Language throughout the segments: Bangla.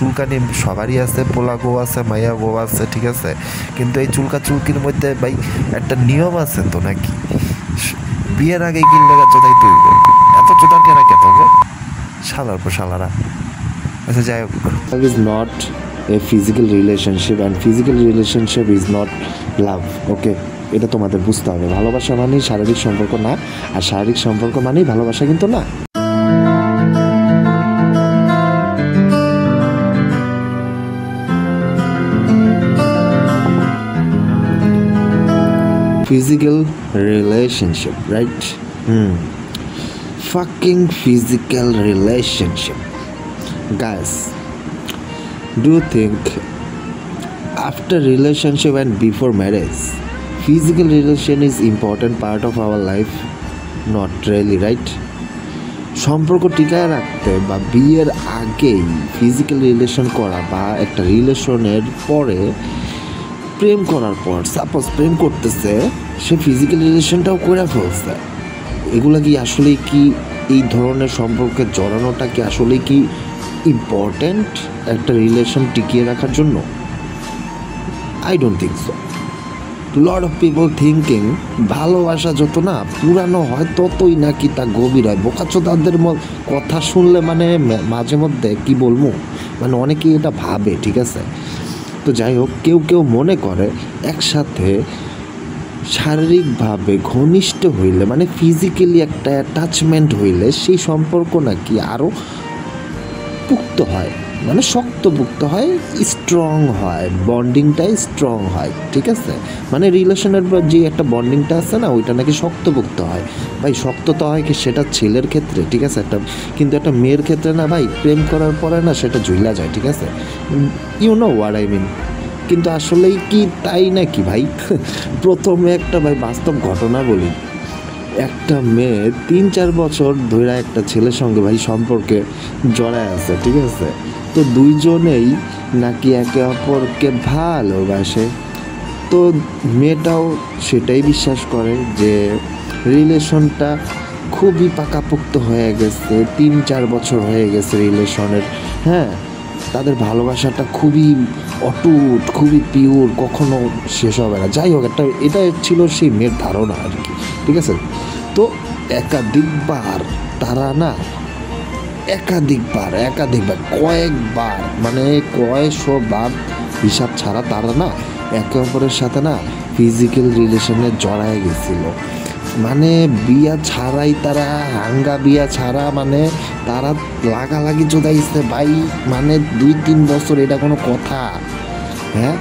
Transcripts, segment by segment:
চুলকানি সবারই আছে, পোলা গো আছে, মাইয়া গো আছে, ঠিক আছে, কিন্তু এই চুলকির মধ্যে ভাই একটা নিয়ম আছে তো নাকি? বিয়ের আগে কিনলে চোদাই তুই এত চোদার কেনা কেত গো শালার পর শালারা। আচ্ছা যাই হোক, is not a physical relationship and physical relationship is not love. Okay, এটা তোমাদের বুঝতে হবে। ভালোবাসা মানেই শারীরিক সম্পর্ক না, আর শারীরিক সম্পর্ক মানেই ভালোবাসা কিন্তু না। Physical relationship, right? Fucking physical relationship. Guys, do you think after relationship and before marriage, physical relation is important part of our life? Not really, right? সম্পর্ক টিকায় রাখতে বা বিয়ের আগেই ফিজিক্যাল রিলেশন করা বা একটা রিলেশনের পরে প্রেম করার পর সাপোজ প্রেম করতেছে, সে ফিজিক্যাল রিলেশনটাও করে ফেলছে, এগুলা কি আসলেই কি এই ধরনের সম্পর্কে জড়ানোটা কি আসলেই কি ইম্পর্ট্যান্ট একটা রিলেশন টিকিয়ে রাখার জন্য? I don't think so. Lot of people thinking ভালোবাসা যত না পুরানো হয় ততই নাকি তা গভীর হয়। বোকাচোদাদের কথা শুনলে মানে মাঝে মধ্যে কি বলবো, মানে অনেকেই এটা ভাবে, ঠিক আছে। তো যাই হোক, কেউ মনে করে একসাথে শারীরিকভাবে ঘনিষ্ঠ হইলে মানে ফিজিক্যালি একটা অ্যাটাচমেন্ট হইলে সেই সম্পর্ক নাকি আরও পুক্ত হয়, মানে শক্তপুক্ত হয়, স্ট্রং হয়, বন্ডিংটাই স্ট্রং হয়, ঠিক আছে। মানে রিলেশনের যে একটা বন্ডিংটা আছে না, ওইটা নাকি শক্তপুক্ত হয়। ভাই শক্ত তো হয় কি সেটা ছেলের ক্ষেত্রে, ঠিক আছে, কিন্তু একটা মেয়ের ক্ষেত্রে না ভাই, প্রেম করার পরে না সেটা ঝুলা যায়, ঠিক আছে, you know what I mean. কিন্তু আসলেই কি তাই নাকি ভাই? প্রথমে একটা ভাই বাস্তব ঘটনা বলি। একটা মেয়ে 3-4 বছর ধরে একটা ছেলের সঙ্গে ভাই সম্পর্কে জড়ায় আছে, ঠিক আছে। তো দুইজনেই নাকি একে অপরকে ভালোবাসে। তো মেয়েটাও সেটাই বিশ্বাস করে যে রিলেশনটা খুবই পাকাপোক্ত হয়ে গেছে, 3-4 বছর হয়ে গেছে রিলেশনের, হ্যাঁ, তাদের ভালোবাসাটা খুবই অটুট, খুবই পিওর, কখনো শেষ হবে না। যাই হোক, এটা ছিল সেই মেয়ের ধারণা আর কি, ঠিক আছে। তো একাধিকবার তারা না একাধিকবার কয়েকবার মানে কয়েকশো বার হিসাব ছাড়া তারা না একে অপরের সাথে না ফিজিক্যাল রিলেশনে জড়ায় গেছিল। মানে বিয়া ছাড়াই তারা হাঙ্গা বিয়া ছাড়া মানে তারা লাগালাগি জোদাইছে ভাই, মানে 2-3 বছর, এটা কোনো কথা? হ্যাঁ,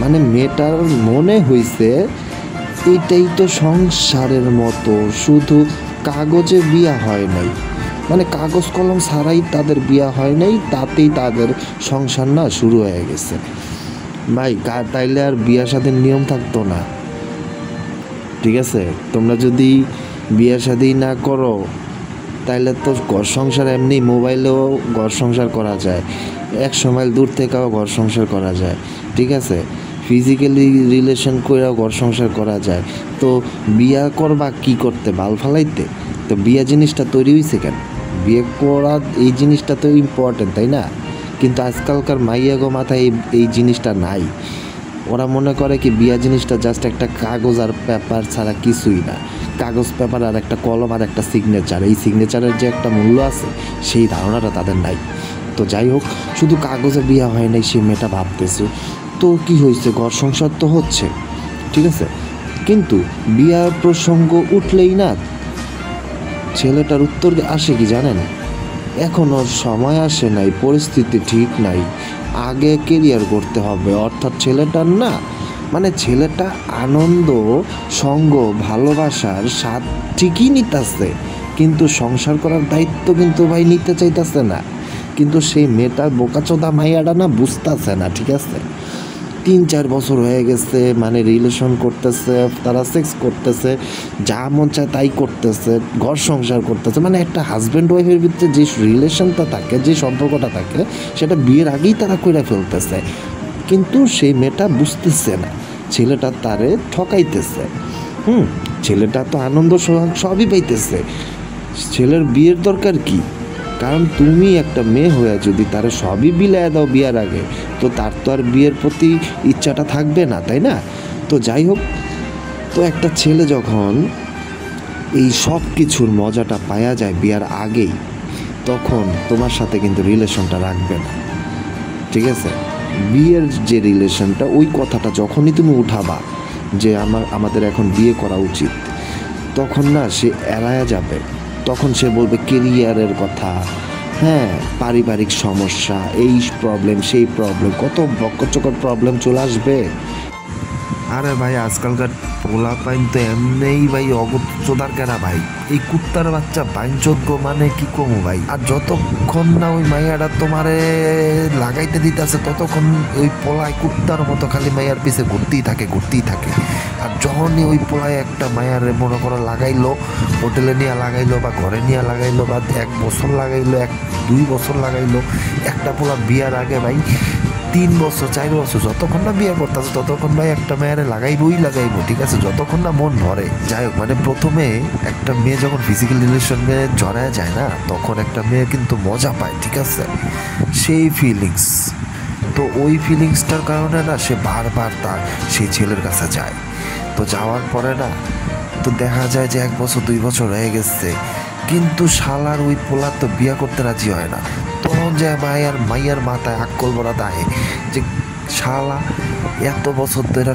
মানে মেয়েটার মনে হয়েছে এটাই তো সংসারের মতো, শুধু কাগজে বিয়া হয় নাই, মানে কাগজ কলম ছাড়াই তাদের বিয়া হয় নাই, তাতেই তাদের সংসার না শুরু হয়ে গেছে। ভাই তাইলে আর বিয়া শাদীর নিয়ম থাকতো না, ঠিক আছে। তোমরা যদি বিয়া শাদী না করো তাইলে তো ঘর সংসার এমনি মোবাইলেও ঘর সংসার করা যায়, 100 মাইল দূর থেকেও ঘর সংসার করা যায়, ঠিক আছে। ফিজিক্যালি রিলেশন করেও ঘর সংসার করা যায়। তো বিয়া করবা কি করতে, বাল ফালাইতে? তো বিয়া জিনিসটা তৈরি হয়েছে কেন? বিয়ে করা এই জিনিসটা তো ইম্পর্টেন্ট, তাই না? কিন্তু আজকালকার মাইয়াগো মাথায় এই জিনিসটা নাই। ওরা মনে করে কি বিয়া জিনিসটা জাস্ট একটা কাগজ আর পেপার ছাড়া কিছুই না। কাগজ পেপার আর একটা কলম আর একটা সিগনেচার, এই সিগনেচারের যে একটা মূল্য আছে সেই ধারণাটা তাদের নাই। তো যাই হোক, শুধু কাগজে বিয়া হয় নাই সে মেয়েটা ভাবতেছে, তো কি হয়েছে, ঘর সংসার তো হচ্ছে, ঠিক আছে। কিন্তু বিয়ার প্রসঙ্গ উঠলেই না ছেলেটার উত্তর আসে কি জানেন? এখনও সময় আসে নাই, পরিস্থিতি ঠিক নাই, আগে কেরিয়ার করতে হবে। অর্থাৎ ছেলেটার না মানে ছেলেটা আনন্দ, সঙ্গ, ভালোবাসার স্বাদ ঠিকই নিতেছে, কিন্তু সংসার করার দায়িত্ব কিন্তু ভাই নিতে চাইতেছে না। কিন্তু সেই মেয়েটার বোকাচোদা মাইয়াটা না বুঝতেছে না, ঠিক আছে। 3-4 বছর হয়ে গেছে, মানে রিলেশন করতেছে, তারা সেক্স করতেছে, যা মন চায় তাই করতেছে, ঘর সংসার করতেছে, মানে একটা হাজব্যান্ড ওয়াইফের ভিতরে যে রিলেশনটা থাকে, যে সম্পর্কটা থাকে, সেটা বিয়ের আগেই তারা কইরা ফেলতেছে। কিন্তু সেই মেয়েটা বুঝতেছে না ছেলেটা তারে ঠকাইতেছে। ছেলেটা তো আনন্দ সবই পাইতেছে, ছেলের বিয়ের দরকার কি? কারণ তুমি একটা মেয়ে হয়ে যদি তার সবই বিলায় দাও বিয়ার আগে, তো তার তো আর বিয়ের প্রতি ইচ্ছাটা থাকবে না, তাই না? তো যাই হোক, তো একটা ছেলে যখন এই সব কিছুর মজাটা পাওয়া যায় বিয়ার আগেই, তখন তোমার সাথে কিন্তু রিলেশনটা রাখবে না, ঠিক আছে? বিয়ের যে রিলেশনটা, ওই কথাটা যখনই তুমি উঠাবা যে আমাদের এখন বিয়ে করা উচিত, তখন না সে এড়ায়া যাবে। তখন সে বলবে কেরিয়ারের কথা, হ্যাঁ, পারিবারিক সমস্যা, এই প্রবলেম সেই প্রবলেম, কত বকচকর প্রবলেম চলে আসবে। আরে ভাই আজকালকার পোলা পাইন তো এমনিই ভাই অগোচদার কেনা ভাই, এই কুত্তার বাচ্চা বাইনচোদ্য মানে কি কমু ভাই। আর যতক্ষণ না ওই মাইয়াটা তোমারে লাগাইতে দিতেছে ততক্ষণ ওই পোলায় কুত্তার মতো খালি মাইয়ার পিছে ঘুরতেই থাকে। আর যখনই ওই পোলায় একটা মায়ার মনে করো লাগাইলো, হোটেলে নিয়ে লাগাইলো বা ঘরে নিয়ে লাগাইলো বা 1 বছর লাগাইলো, 2 বছর লাগাইলো, একটা পোলা বিয়ার আগে ভাই 3 বছর 4 বছর যতক্ষণ না বিয়ে করতেছে ততক্ষণ ভাই একটা মেয়েরে লাগাইবো, ঠিক আছে, যতক্ষণ না মন ভরে। যাই হোক, মানে প্রথমে একটা মেয়ে যখন ফিজিক্যাল রিলেশনে জড়ায় যায় না, তখন একটা মেয়ে কিন্তু মজা পায়, ঠিক আছে, সেই ফিলিংস। তো ওই ফিলিংসটার কারণে না সে বারবার সেই ছেলের কাছে যায়। তো যাওয়ার পরে না, তো দেখা যায় যে 1 বছর 2 বছর হয়ে গেছে, কিন্তু শালার ওই পোলার তো বিয়ে করতে রাজি হয় না। তখন যে মাইয়ার মাথায় আক্কল বড়া দায়ে যে শালা এত বছর ধরে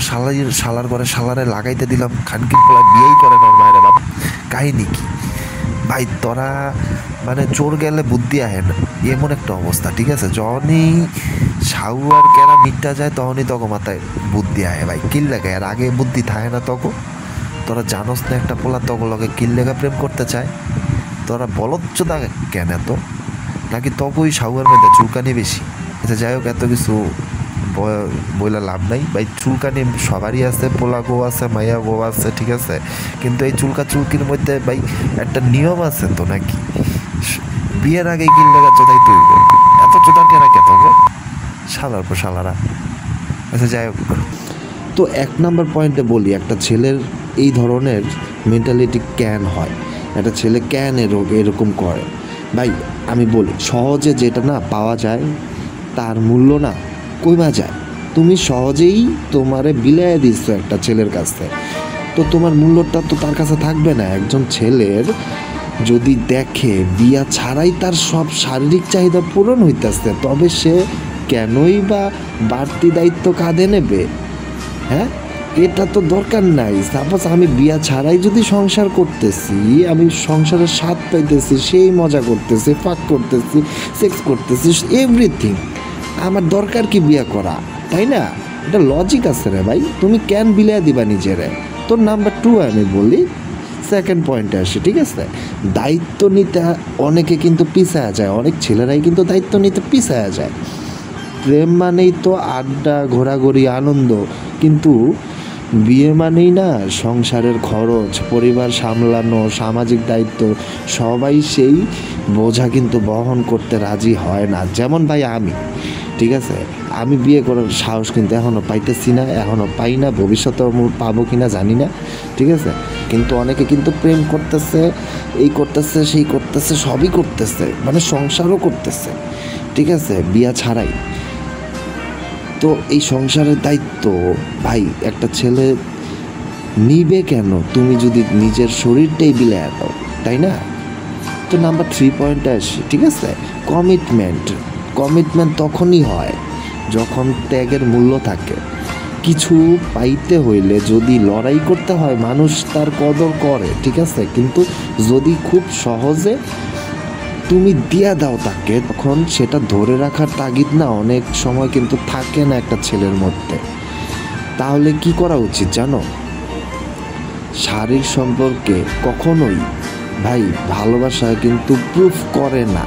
শালার ঘরে শালারে লাগাইতে দিলাম, খানকির পোলা বিয়েই করে না মায়ের বাপ, কাহিনি কি ভাই? তোরা মানে চোর গেলে বুদ্ধি আহে না, এমন একটা অবস্থা, ঠিক আছে? যখনই সাউ আর কেরা মিটটা যায় তখনই তখন মাথায় বুদ্ধি আহে ভাই, কিল লাগায়। আর আগে বুদ্ধি থাকে না তখন। তোরা জানোস না একটা পোলা তখন লগে কিল লেগা প্রেম করতে চায়? তোরা বলচ্চদা কেন এত? নাকি তখনই সাউয়ের মধ্যে চুলকানি বেশি? আচ্ছা যাই হোক, এত কিছু বইলা লাভ নাই ভাই। চুলকানি সবারই আছে, পোলা গো আছে, মাইয়া গো আছে, ঠিক আছে, কিন্তু এই চুলকির মধ্যে ভাই একটা নিয়ম আছে তো নাকি? বিয়ের আগে কিল লেগা চোদাই তুই এত চোদার কেনা কে তবে শালার পর শালারা। আচ্ছা যাই হোক, তো 1 নম্বর পয়েন্টে বলি, একটা ছেলের এই ধরনের মেন্টালিটি কেন হয়, একটা ছেলে কেন এরকম করে ভাই? আমি বলি, সহজে যেটা না পাওয়া যায় তার মূল্য না কইমা যায়। তুমি সহজেই তোমারে বিলায় দিচ্ছ একটা ছেলের কাছে, তো তোমার মূল্যটা তো তার কাছে থাকবে না। একজন ছেলের যদি দেখে বিয়া ছাড়াই তার সব শারীরিক চাহিদা পূরণ হইতেছে, তবে সে কেনই বা বাড়তি দায়িত্ব কাঁধে নেবে? হ্যাঁ, এটা তো দরকার নাই। সাপোজ আমি বিয়া ছাড়াই যদি সংসার করতেছি, আমি সংসারের স্বাদ পাইতেছি, সেই মজা করতেছি, ফাঁক করতেছি, সেক্স করতেছি, এভরিথিং, আমার দরকার কি বিয়া করা, তাই না? এটা লজিক আছে রে ভাই। তুমি কেন বিলিয়ে দিবা নিজেরে? তো নাম্বার 2 আমি বলি, সেকেন্ড পয়েন্টে আসি, ঠিক আছে? দায়িত্ব নিতে অনেকে কিন্তু পিছায়া যায়, অনেক ছেলেরাই কিন্তু দায়িত্ব নিতে পিছায়া যায়। প্রেম মানেই তো আড্ডা, ঘোরাঘুরি, আনন্দ, কিন্তু বিয়ে মানেই না সংসারের খরচ, পরিবার সামলানো, সামাজিক দায়িত্ব, সবাই সেই বোঝা কিন্তু বহন করতে রাজি হয় না। যেমন ভাই আমি, ঠিক আছে, আমি বিয়ে করার সাহস কিন্তু এখনও পাইতেছি না, এখনও পাই না, ভবিষ্যতেও পাবো কি না জানি না, ঠিক আছে? কিন্তু অনেকে কিন্তু প্রেম করতেছে, এই করতেছে, সেই করতেছে, সবই করতেছে, মানে সংসারও করতেছে, ঠিক আছে, বিয়া ছাড়াই। তো এই সংসারের দায়িত্ব ভাই একটা ছেলে নিবে কেন তুমি যদি নিজের শরীরটাই বিলায় দাও, তাই না? তো নাম্বার 3 পয়েন্টে আসি, ঠিক আছে? কমিটমেন্ট তখনই হয় যখন ত্যাগের মূল্য থাকে। কিছু পাইতে হইলে যদি লড়াই করতে হয়, মানুষ তার কদর করে, ঠিক আছে, কিন্তু যদি খুব সহজে তুমি দিয়া দাও তাকে, তখন সেটা ধরে রাখার তাগিদ না অনেক সময় কিন্তু থাকে না একটা ছেলের মধ্যে। তাহলে কি করা উচিত জানো? শারীরিক সম্পর্কে কখনোই ভাই ভালোবাসা কিন্তু প্রুফ করে না।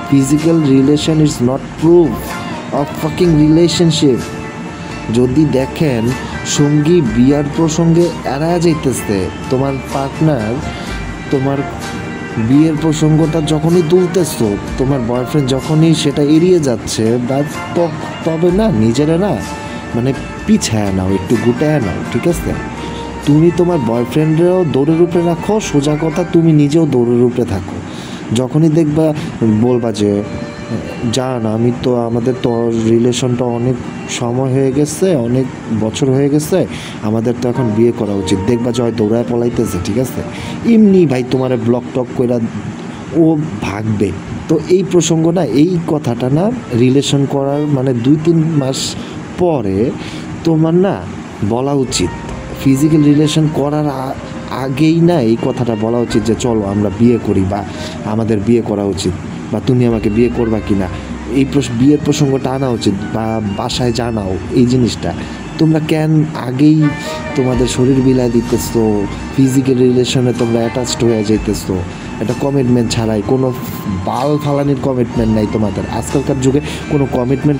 Physical relation is not proof of fucking relationship. যদি দেখেন সঙ্গী বিয়ার প্রসঙ্গে এড়ায় যাইতেছে, তোমার পার্টনার তোমার বিয়ের প্রসঙ্গটা যখনই তুলতেছো, তোমার বয়ফ্রেন্ড যখনই সেটা এড়িয়ে যাচ্ছে, বা তবে না নিজেরা না মানে পিছায় নাও, একটু গুটায় নাও, ঠিক আছে? তুমি তোমার বয়ফ্রেন্ডেরও দৌড়ের উপরে রাখো, সোজা কথা তুমি নিজেও দৌড়ের উপরে থাকো। যখনই দেখবা বলবা যে জান আমি তো আমাদের তো রিলেশনটা অনেক সময় হয়ে গেছে, অনেক বছর হয়ে গেছে, আমাদের তো এখন বিয়ে করা উচিত, দেখবা জয় দৌড়ায় পলাইতেছে, ঠিক আছে? এমনি ভাই তোমার ব্লক টক করে ও ভাগবে। তো এই প্রসঙ্গ না, এই কথাটা না রিলেশন করার মানে 2-3 মাস পরে তোমার না বলা উচিত। ফিজিক্যাল রিলেশন করার আগেই না এই কথাটা বলা উচিত যে চলো আমরা বিয়ে করি, বা আমাদের বিয়ে করা উচিত, বা তুমি আমাকে বিয়ে করবা কি না, এই বিয়ের প্রসঙ্গটা আনা উচিত, বা বাসায় জানাও এই জিনিসটা। তোমরা কেন আগেই তোমাদের শরীর বিলায় দিতেছো, ফিজিক্যাল রিলেশনে তোমরা অ্যাটাচড হয়ে যাইতেছো, একটা কমিটমেন্ট ছাড়াই, কোনো বাল ফালানির কমিটমেন্ট নাই তোমাদের। আজকালকার যুগে কোনো কমিটমেন্ট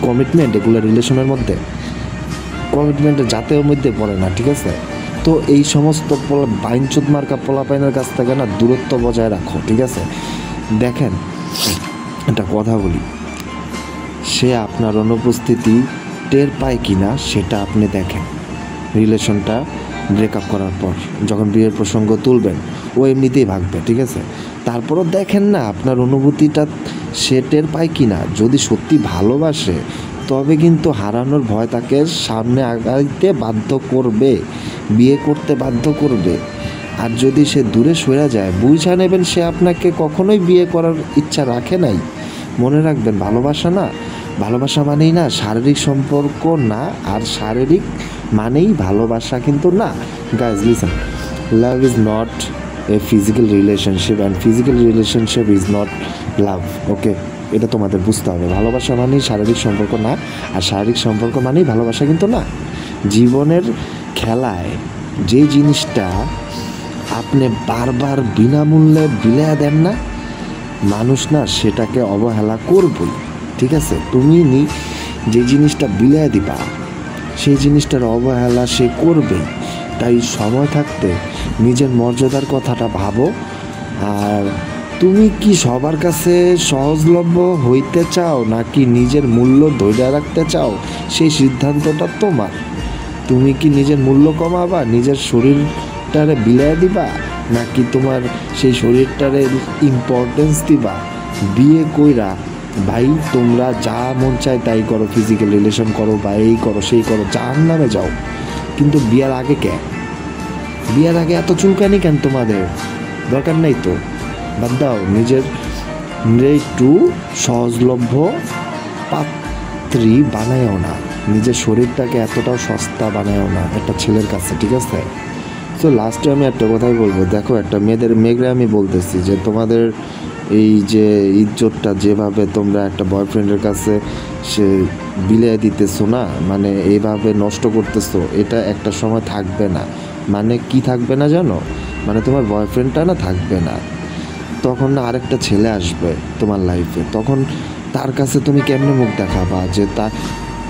এগুলো রিলেশনের মধ্যে, কমিটমেন্টের জাতের মধ্যে পড়ে না, ঠিক আছে? তো এই সমস্ত বাইনচোদ মার্কা পোলাপাইনের কাছ থেকে না দূরত্ব বজায় রাখো, ঠিক আছে? দেখেন একটা কথা বলি, সে আপনার অনুপস্থিতি টের পায় কি না সেটা আপনি দেখেন। রিলেশনটা ব্রেকআপ করার পর যখন বিয়ের প্রসঙ্গ তুলবেন ও এমনিতেই ভাগবে, ঠিক আছে? তারপরও দেখেন না আপনার অনুভূতিটা সে টের পায় কি না। যদি সত্যি ভালোবাসে তবে কিন্তু হারানোর ভয় তাকে সামনে আগাইতে বাধ্য করবে, বিয়ে করতে বাধ্য করবে। আর যদি সে দূরে সরে যায়, বুঝা নেবেন সে আপনাকে কখনোই বিয়ে করার ইচ্ছা রাখে নাই। মনে রাখবেন, ভালোবাসা মানেই না শারীরিক সম্পর্ক না, আর শারীরিক মানেই ভালোবাসা কিন্তু না। Guys listen, love is not a physical relationship and physical relationship is not love. Okay, এটা তোমাদের বুঝতে হবে। ভালোবাসা মানেই শারীরিক সম্পর্ক না, আর শারীরিক সম্পর্ক মানেই ভালোবাসা কিন্তু না। জীবনের খেলায় যে জিনিসটা আপনি বারবার বিনামূল্যে বিলায়া দেন না, মানুষ না সেটাকে অবহেলা করবই, ঠিক আছে? তুমি যে জিনিসটা বিলায়া দিবা সেই জিনিসটার অবহেলা সে করবেই। তাই সময় থাকতে নিজের মর্যাদার কথাটা ভাবো। আর তুমি কি সবার কাছে সহজলভ্য হইতে চাও নাকি নিজের মূল্য ধরে রাখতে চাও, সেই সিদ্ধান্তটা তোমার। তুমি কি নিজের মূল্য কমাবা, নিজের শরীরটারে বিলায় দিবা, নাকি তোমার সেই শরীরটারে ইম্পর্টেন্স দিবা? বিয়ে কইরা ভাই তোমরা যা মন চায় তাই করো, ফিজিক্যাল রিলেশন করো বা এই করো সেই করো, যার নামে যাও, কিন্তু বিয়ার আগে বিয়ার আগে এত চুলকানি কেন তোমাদের? দরকার নেই তো, বাদ দাও। নিজের একটু সহজলভ্য পাত্রী বানায়ও না, নিজের শরীরটাকে এতটাও সস্তা বানায়ও না একটা ছেলের কাছে, ঠিক আছে? তো লাস্টে আমি একটা কথাই বলবো, দেখো একটা মেয়েরা আমি বলতেছি যে তোমাদের এই যে ইজ্জতটা যেভাবে তোমরা একটা বয়ফ্রেন্ডের কাছে সে বিলিয়ে দিতেছো না, মানে এইভাবে নষ্ট করতেছো, এটা একটা সময় থাকবে না। মানে কি থাকবে না জানো? মানে তোমার বয়ফ্রেন্ডটা না থাকবে না, তখন না আরেকটা ছেলে আসবে তোমার লাইফে। তখন তার কাছে তুমি কেমনে মুখ দেখাবা যে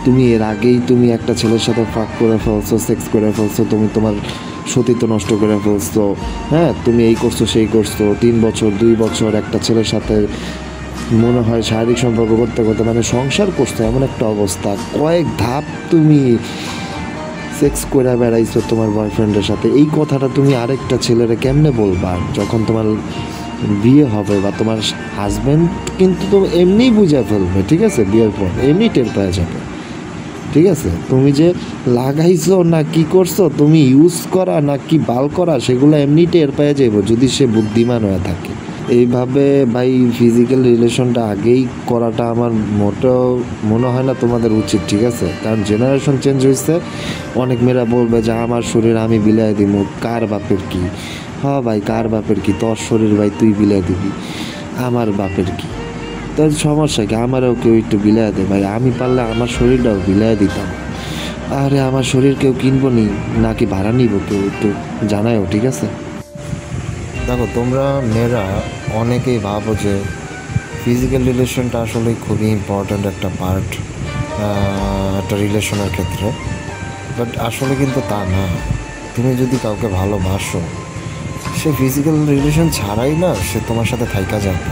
তুমি এর আগেই তুমি একটা ছেলের সাথে ফাঁক করে ফেলছো, সেক্স করে ফেলছো, তুমি তোমার সতীত্ব নষ্ট করে ফেলছো, হ্যাঁ তুমি এই করছো সেই করছো, 3 বছর 2 বছর একটা ছেলের সাথে মনে হয় শারীরিক সম্পর্ক করতে করতে মানে সংসার করছো, এমন একটা অবস্থা। কয়েক ধাপ তুমি সেক্স করে বেড়াইছো তোমার বয়ফ্রেন্ডের সাথে, এই কথাটা তুমি আরেকটা ছেলেরা কেমনে বলবা যখন তোমার বিয়ে হবে বা তোমার হাজব্যান্ড কিন্তু তো এমনিই বুঝে ফেলবে, ঠিক আছে? বিয়ের পর এমনি টের পেয়ে যাবে, ঠিক আছে? তুমি যে লাগাইছো না কি করছো, তুমি ইউজ করা না কি বাল করা, সেগুলো এমনি টের পেয়ে যাবো যদি সে বুদ্ধিমান হয়ে থাকে। এইভাবে ভাই ফিজিক্যাল রিলেশনটা আগেই করাটা আমার মোটেও মনে হয় না তোমাদের উচিত, ঠিক আছে? কারণ জেনারেশন চেঞ্জ হয়েছে। অনেক মেয়েরা বলবে যে আমার শরীর আমি বিলাই দিব, কার বাপের কি? হ্যাঁ ভাই, কার বাপের কি? তোর শরীর ভাই তুই বিলাই দিবি, আমার বাপের কি? তোর সমস্যা কি? আমারও কেউ একটু বিলাই দে ভাই, আমি পারলে আমার শরীরটাও বিলাই দিতাম। আরে আমার শরীর কেউ কিনবো নি নাকি ভাড়া নিব কেউ, একটু জানায়ও, ঠিক আছে? দেখো তোমরা মেয়েরা অনেকেই ভাবো যে ফিজিক্যাল রিলেশনটা আসলে খুবই ইম্পর্ট্যান্ট একটা পার্ট একটা রিলেশনের ক্ষেত্রে, বাট আসলে কিন্তু তা না। তুমি যদি কাউকে ভালোবাসো, সে ফিজিক্যাল রিলেশন ছাড়াই না সে তোমার সাথে থাইকা যাবে।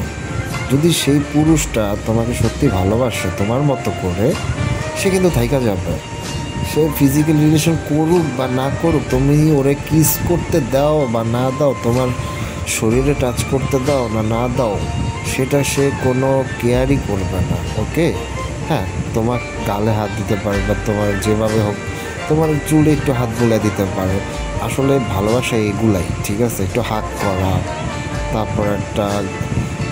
যদি সেই পুরুষটা তোমাকে সত্যি ভালোবাসে তোমার মতো করে, সে কিন্তু থাইকা যাবে। সে ফিজিক্যাল রিলেশন করুক বা না করুক, তুমি ওরে কিস করতে দাও বা না দাও, তোমার শরীরে টাচ করতে দাও না দাও, সেটা সে কোনো কেয়ারই করবে না। ওকে, হ্যাঁ, তোমার গালে হাত দিতে পারে বা তোমার যেভাবে হোক তোমার চুলে একটু হাত বুলে দিতে পারে। আসলে ভালোবাসা এগুলাই, ঠিক আছে? একটু হাগ করা, তারপর একটা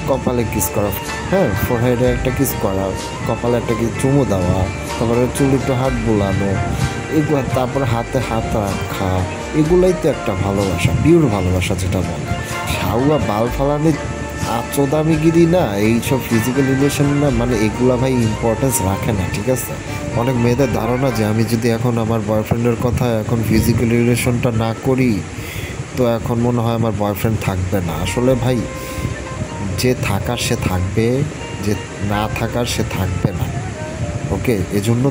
কপালে কিস করা, হ্যাঁ, ফোরহেডে একটা কিস করা, কপালে একটা কিস চুমু দেওয়া, তারপরে চুল একটু হাত বোলানো, এগুলো, তারপরে হাতে হাত রাখা, এগুলাই তো একটা ভালোবাসা, পিওর ভালোবাসা যেটা বলে। শাহুয়া বাল ফালানি আচোদামিগিরি না, এইসব ফিজিক্যাল রিলেশন না, মানে এগুলা ভাই ইম্পর্টেন্স রাখে না, ঠিক আছে? অনেক মেয়েদের ধারণা যে আমি যদি এখন আমার বয়ফ্রেন্ডের কথা এখন ফিজিক্যাল রিলেশনটা না করি তো এখন মনে হয় আমার বয়ফ্রেন্ড থাকবে না। আসলে ভাই, যে থাকার সে থাকবে, যে না থাকার সে থাকবে না। ওকে, এজন্য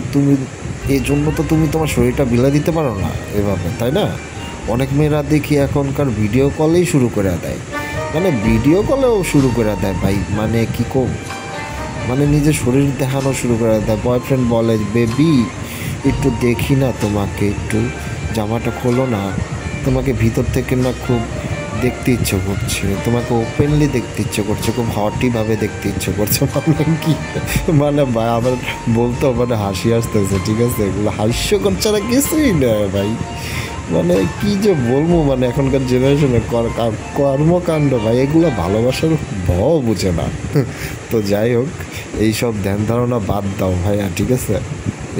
তো তুমি তোমার শরীরটা বিলা দিতে পারো না এভাবে, তাই না? অনেক মেয়েরা দেখি এখনকার ভিডিও কলেই শুরু করে দেয়, মানে ভিডিও কলেও শুরু করে দেয় ভাই, মানে কী কম, মানে নিজের শরীর দেখানো শুরু করে দেয়। বয়ফ্রেন্ড বলে, বেবি একটু দেখি না তোমাকে, একটু জামাটা খোলো না, তোমাকে ভিতর থেকে না খুব দেখতে ইচ্ছে করছে, তোমাকে ওপেনলি দেখতে ইচ্ছে করছে, খুব হটিভাবে দেখতে ইচ্ছে করছে। ভাবলাম কি, মানে ভাই আমার বলতেও মানে হাসি আসতেছে, ঠিক আছে? এগুলো হাস্যকর ছাড়া কিছুই না ভাই, মানে কি যে বলবো, মানে এখনকার জেনারেশনে কর্মকাণ্ড ভাই, এগুলো ভালোবাসার বুঝে না। তো যাই হোক, এইসব ধ্যান ধারণা বাদ দাও ভাইয়া, ঠিক আছে?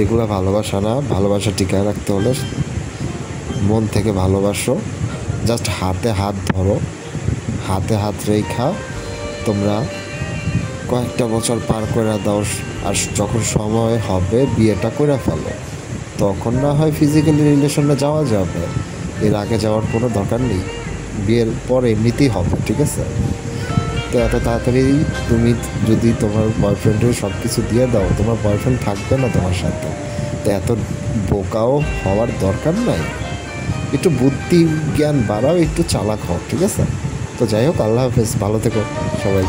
এগুলো ভালোবাসা না। ভালোবাসা টিকায় রাখতে হলে মন থেকে ভালোবাসো, জাস্ট হাতে হাত ধরো, হাতে হাত রেখা তোমরা কয়েকটা বছর পার করে দাও, আর যখন সময় হবে বিয়েটা করে ফেলো, তখন না হয় ফিজিক্যালি রিলেশনে যাওয়া যাবে, এর আগে যাওয়ার কোনো দরকার নেই। বিয়ের পর এমনিতেই হবে, ঠিক আছে? তো এত তাড়াতাড়ি তুমি যদি তোমার বয়ফ্রেন্ডের সব কিছু দিয়ে দাও, তোমার বয়ফ্রেন্ড থাকবে না তোমার সাথে। তো এত বোকাও হওয়ার দরকার নাই, একটু বুদ্ধি জ্ঞান বাড়াও, একটু চালাক হও, ঠিক আছে? তো যাই হোক, আল্লাহ হাফেজ, ভালো থেকো সবাই।